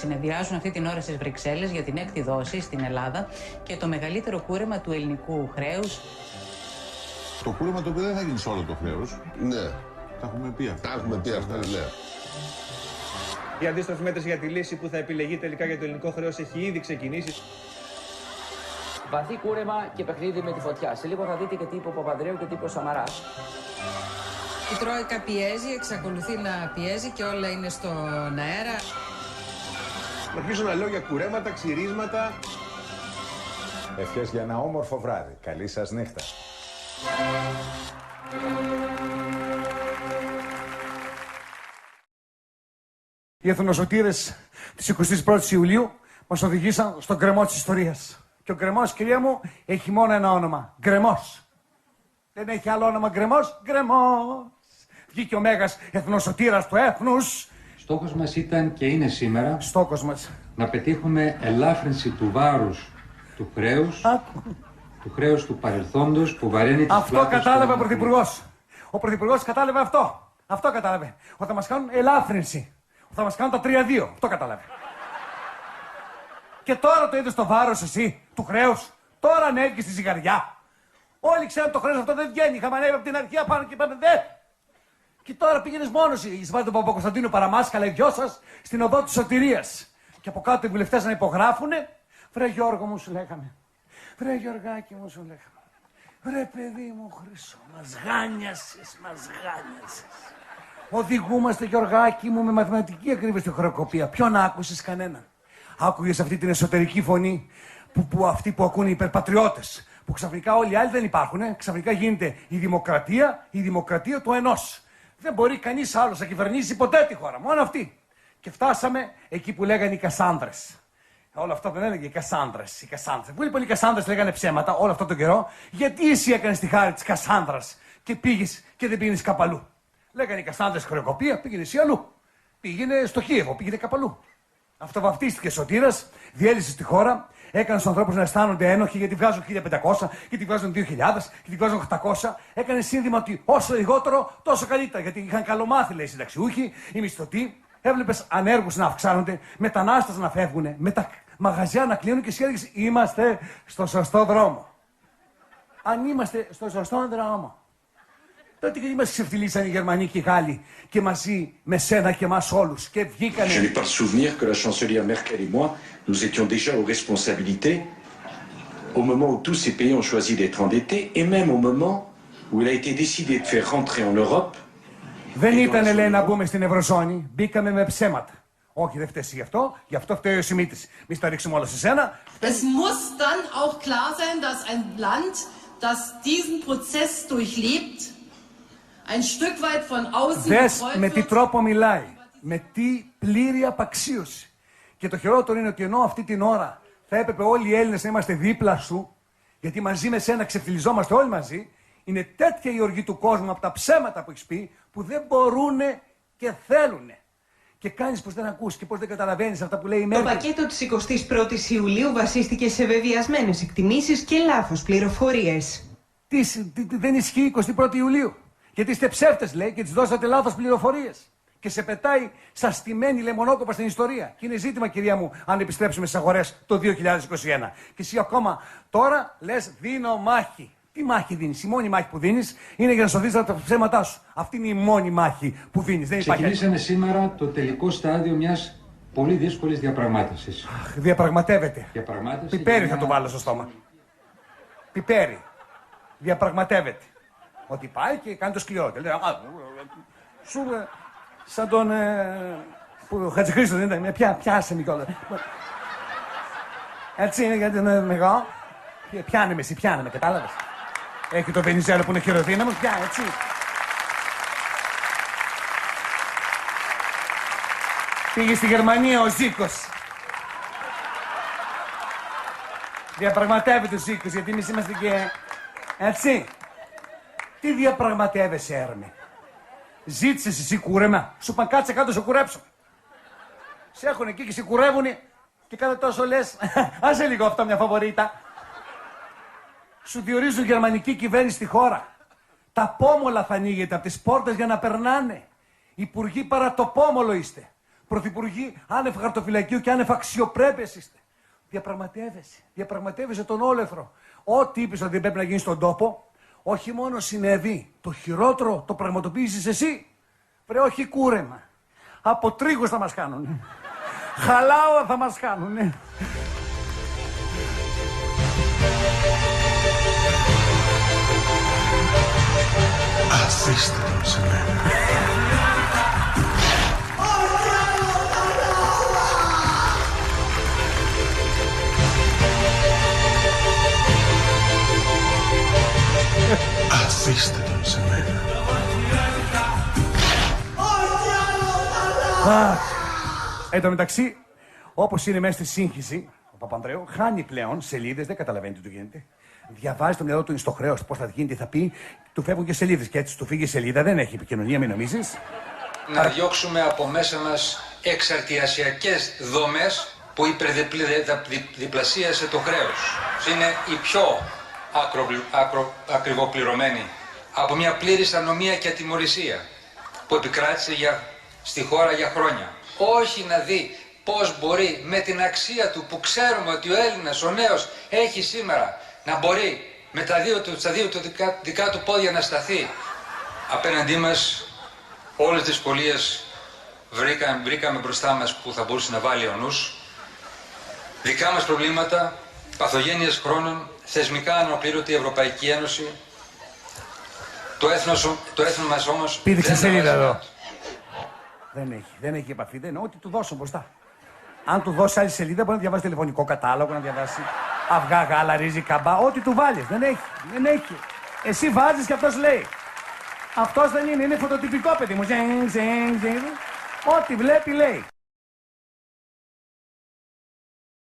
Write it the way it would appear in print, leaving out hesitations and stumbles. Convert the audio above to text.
συνεδριάζουν αυτή την ώρα στις Βρυξέλλες για την 6η δόση στην Ελλάδα και το μεγαλύτερο κούρεμα του ελληνικού χρέους. Το κούρεμα το οποίο δεν θα γίνει σε όλο το χρέος. Ναι. Τα έχουμε πει αυτά. Τα έχουμε πει αυτά, ναι. Η αντίστροφη μέτρηση για τη λύση που θα επιλεγεί τελικά για το ελληνικό χρέος έχει ήδη ξεκινήσει. Βαθύ κούρεμα και παιχνίδι με τη φωτιά. Σε λίγο θα δείτε και τι είπε ο Παπανδρέου και τι είπε ο Σαμαράς. Η Τρόικα πιέζει, εξακολουθεί να πιέζει και όλα είναι στον αέρα. Αρχίζω να λέω για κουρέματα, ξυρίσματα. Ευχές για ένα όμορφο βράδυ. Καλή σας νύχτα. Οι εθνοσωτήρες της 21ης Ιουλίου μας οδηγήσαν στον γκρεμό της ιστορίας. Και ο γκρεμός, κυρία μου, έχει μόνο ένα όνομα. Γκρεμός. Δεν έχει άλλο όνομα γκρεμός. Γκρεμός. Βγήκε ο μέγας εθνοσωτήρας του έθνους. Στόχος μας ήταν και είναι σήμερα Στόχος μας. να πετύχουμε ελάφρυνση του βάρους του χρέους, του χρέους του παρελθόντος που βαραίνει τις Αυτό πλάτες κατάλαβε ο των Πρωθυπουργός. Ο Πρωθυπουργός κατάλαβε αυτό. Αυτό κατάλαβε. Ότι θα μας κάνουν ελάφρυνση. Ότι θα μας κάνουν τα 3-2. Αυτό κατάλαβε. Και τώρα το είδες το βάρος εσύ του χρέους. Τώρα ανέβηκε στη ζυγαριά. Όλοι ξέρουν το χρέος αυτό δεν βγαίνει. Είχαμε ανέβει από την αρχή απάνω και είπαμε δε. Και τώρα πήγαινες μόνος εις βάζετε τον Παπακοσταντίνο Παραμάσκαλα, οι δυο σας, στην οδό της σωτηρίας. Και από κάτω οι βουλευτές να υπογράφουνε. Βρε Γιώργο μου σου λέγαμε. Βρε Γιωργάκη μου σου λέγαμε. Βρε παιδί μου Χρυσό, μας γάνιασες, μας γάνιασες. Οδηγούμαστε Γιωργάκη μου με μαθηματική ακρίβεια στη χρεοκοπία. Ποιον άκουσες? Κανέναν. Άκουγες αυτή την εσωτερική φωνή που αυτοί που ακούν οι υπερπατριώτες. Που ξαφνικά όλοι οι άλλοι δεν υπάρχουν. Ξαφνικά γίνεται η δημοκρατία του ενός. Δεν μπορεί κανείς άλλος να κυβερνήσει ποτέ τη χώρα. Μόνο αυτή. Και φτάσαμε εκεί που λέγανε οι Κασάνδρες. Όλο αυτό δεν έλεγε οι Κασάνδρες. Οι Κασάνδρες. Πού λοιπόν οι Κασάνδρες λέγανε ψέματα όλο αυτό τον καιρό? Γιατί εσύ έκανες τη χάρη της Κασάνδρας και πήγες και δεν πήγαινες κάπου αλλού? Λέγανε οι Κασάνδρες χρεοκοπία, πήγαινε εσύ αλλού. Πήγαινε στο Κίεβο, πήγαινε κάπου αλλού. Αυτοβαφτίστηκε σωτήρας, διέλυσε τη χώρα, έκανε στους ανθρώπους να αισθάνονται ένοχοι γιατί βγάζουν 1.500, γιατί βγάζουν 2.000, γιατί βγάζουν 800. Έκανε σύνδημα ότι όσο λιγότερο τόσο καλύτερα. Γιατί είχαν καλομάθει, λέει, οι συνταξιούχοι, οι μισθωτοί. Έβλεπες ανέργους να αυξάνονται, μετανάστες να φεύγουν, με τα μαγαζιά να κλείνουν και εσύ έλεγες είμαστε στο σωστό δρόμο. Αν είμαστε στο σωστό δρόμο. Τότε γιατί μας ξεφτυλίσαν οι Γερμανοί και οι Γάλλοι και μαζί με σένα και εμάς όλους και βγήκανε. Je n'ai pas le souvenir que la chancelière Merkel et moi, nous étions déjà aux responsabilités au moment où tous ces pays ont choisi d'être endettés et même au moment où il a été décidé de faire rentrer en Europe. Δεν ήταν, λέει, να μπούμε στην Ευρωζώνη. Μπήκαμε με ψέματα. Όχι, δεν φταίει γι' αυτό φταίει ο Σιμίτης. Μη τα ρίξουμε όλα σε σένα. Es muss dann auch klar sein, dass ein Land, das diesen Prozess durchlebt, ein Stück weit von außen Δες betreut με τι wird. τρόπο μιλάει. Με τι πλήρη απαξίωση. Και το χειρότερο είναι ότι ενώ αυτή την ώρα θα έπρεπε όλοι οι Έλληνες να είμαστε δίπλα σου, γιατί μαζί με σένα ξεφτυλιζόμαστε όλοι μαζί, είναι τέτοια η οργή του κόσμου από τα ψέματα που έχεις πει, που δεν μπορούνε και θέλουνε. Και κάνεις πως δεν ακούς και πως δεν καταλαβαίνεις αυτά που λέει η Μέρκελ. Το πακέτο της 21ης Ιουλίου βασίστηκε σε βεβαιασμένες εκτιμήσεις και λάθος πληροφορίες. Δεν ισχύει 21η Ιουλίου. Γιατί είστε ψεύτες, λέει, και τις δώσατε λάθος πληροφορίες. Και σε πετάει σαν στημένη λεμονόκοπα στην ιστορία. Και είναι ζήτημα, κυρία μου, αν επιστρέψουμε στις αγορές το 2021. Και εσύ ακόμα τώρα λες δίνω μάχη. Τι μάχη δίνεις? Η μόνη μάχη που δίνεις είναι για να σωθείς τα ψέματά σου. Αυτή είναι η μόνη μάχη που δίνεις. Δεν υπάρχει. Ξεκινήσαμε σήμερα το τελικό στάδιο μιας πολύ δύσκολης διαπραγμάτευσης. Διαπραγματεύεται. Διαπραγμάτευση. Πιπέρι θα το βάλω στο στόμα. Πιπέρι. Διαπραγματεύεται. Ότι πάει και κάνει το σκληρό. Και λέει, σου σαν τον που Χατζηχρήστο δεν ήταν. Πιάσε με κιόλας. Έτσι είναι γιατί είναι μεγάλο. Πιάνε με εσύ, πιάνε με, κατάλαβες. Έχει το Βενιζέλο που είναι χειροδύναμος, πια, έτσι. Πήγε στη Γερμανία ο Ζήκος. Διαπραγματεύεται ο Ζήκος, γιατί εμείς είμαστε και... Έτσι. Τι διαπραγματεύεσαι, Έρμε? Ζήτησες εσύ κούρεμα. Σου παν κάτσε κάτω, σου κουρέψω. Σε έχουν εκεί και σε κουρεύουνε και κάθε τόσο λες, άσε λίγο αυτό μια φαβορίτα. Σου διορίζουν γερμανική κυβέρνηση στη χώρα. Τα πόμολα θα ανοίγετε από τις πόρτες για να περνάνε. Υπουργοί παρά το πόμολο είστε. Πρωθυπουργοί άνευ χαρτοφυλακίου και άνευ αξιοπρέπειας είστε. Διαπραγματεύεσαι τον όλεθρο. Ό,τι είπες ότι δεν πρέπει να γίνει στον τόπο, όχι μόνο συνέβη, το χειρότερο το πραγματοποίησες εσύ. Βρε, όχι κούρεμα. Από τρίγους θα μας κάνουνε. Χαλάω θα μας κάνουνε. Αφήστε τον σε μένα. Αφήστε τον σε μένα. Εν τω μεταξύ, όπως είναι μέσα στη σύγχυση, ο Παπανδρέου χάνει πλέον σελίδες, δεν καταλαβαίνει τι του γίνεται. Διαβάζει το μυαλό του, είναι στο χρέος, πώς θα γίνει, τι θα πει, του φεύγουν και σελίδες. Και έτσι του φύγει η σελίδα, δεν έχει επικοινωνία, μην νομίζεις. Να διώξουμε από μέσα μας εξαρτιασιακές δομές που υπερδιπλασίασε το χρέος. Είναι η πιο ακριβοπληρωμένη από μια πλήρης ανομία και ατιμωρησία που επικράτησε στη χώρα για χρόνια. Όχι να δει πώς μπορεί με την αξία του που ξέρουμε ότι ο Έλληνας, ο νέος, έχει σήμερα, να μπορεί με τα δύο του δικά του πόδια να σταθεί. Απέναντί μας όλες τις δυσκολίες βρήκαμε μπροστά μας που θα μπορούσε να βάλει ο νους. Δικά μας προβλήματα, παθογένειες χρόνων, θεσμικά αναπλήρωτη Ευρωπαϊκή Ένωση. Το έθνος μας όμως... Πήδηξε σελίδα εδώ. Δεν έχει επαφή, ό,τι του δώσω μπροστά. Αν του δώσει άλλη σελίδα, μπορεί να διαβάσει τηλεφωνικό κατάλογο, να διαβάσει αυγά, γάλα, ρύζι, καμπά, ό,τι του βάλεις. Δεν έχει. Εσύ βάζεις και αυτός λέει. Αυτός δεν είναι φωτοτυπικό παιδί μου. Ό,τι βλέπει λέει.